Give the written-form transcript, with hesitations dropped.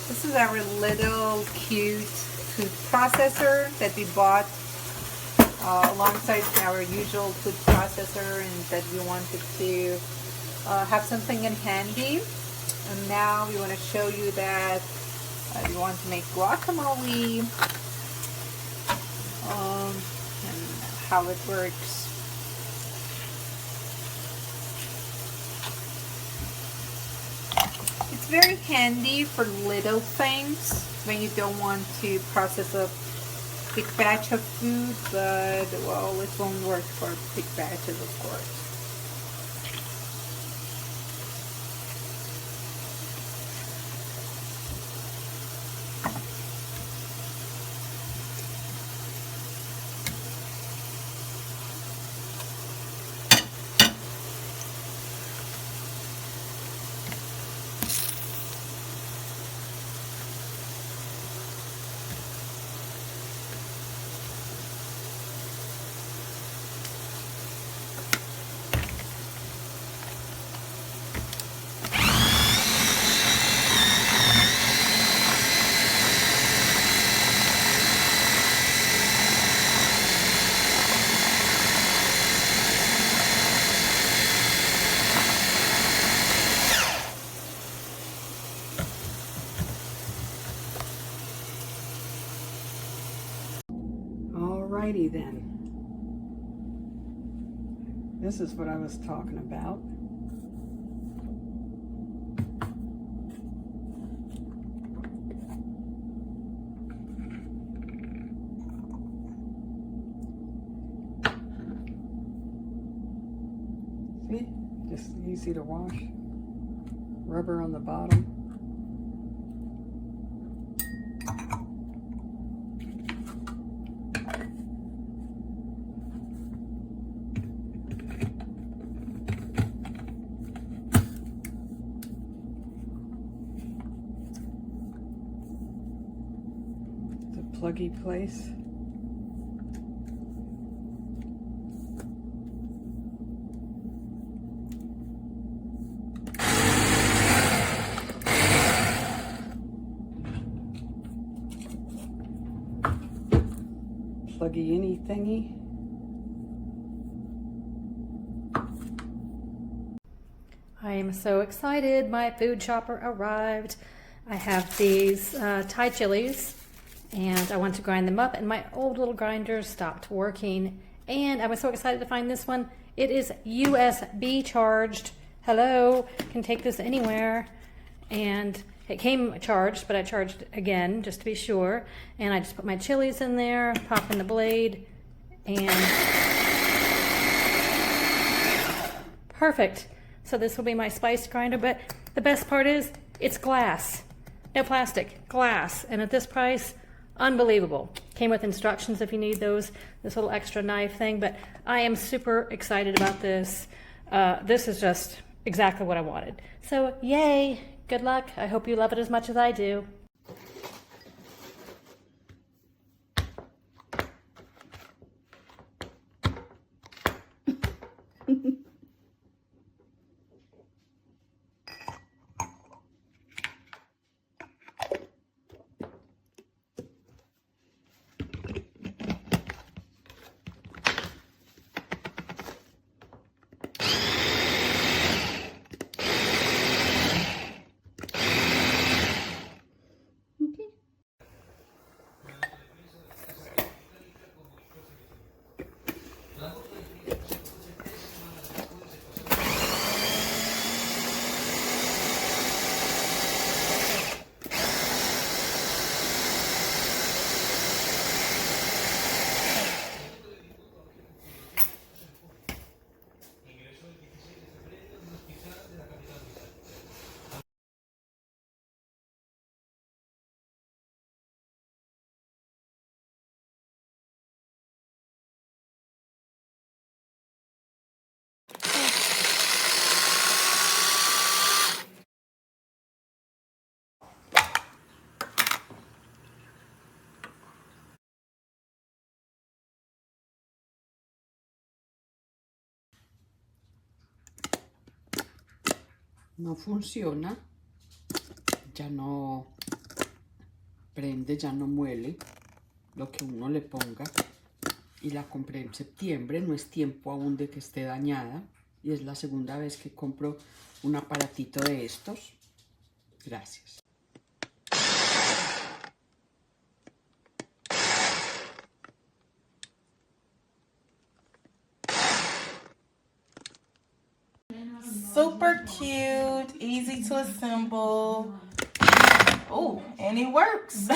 This is our little cute food processor that we bought alongside our usual food processor, and that we wanted to have something in handy. And now we want to show you that we want to make guacamole and how it works. It's very handy for little things when you don't want to process a big batch of food, but well, it won't work for big batches, of course. Alrighty then. This is what I was talking about. See? Just easy to wash. Rubber on the bottom. Pluggy place. Pluggy any thingy. I am so excited. My food shopper arrived. I have these Thai chilies, and I want to grind them up, and my old little grinder stopped working, and I was so excited to find this one. It is USB charged. Hello, can take this anywhere. And it came charged, but I charged again just to be sure, and I just put my chilies in there, pop in the blade, and perfect. So this will be my spice grinder, but the best part is it's glass. No plastic, glass, and at this price, unbelievable. Came with instructions if you need those, this little extra knife thing, but I am super excited about this. This is just exactly what I wanted. So yay, good luck. I hope you love it as much as I do. No funciona. Ya no prende, ya no muele lo que uno le ponga. Y la compré en septiembre, no es tiempo aún de que esté dañada. Y es la segunda vez que compro un aparatito de estos. Gracias. Super cute, easy to assemble. Oh, and it works.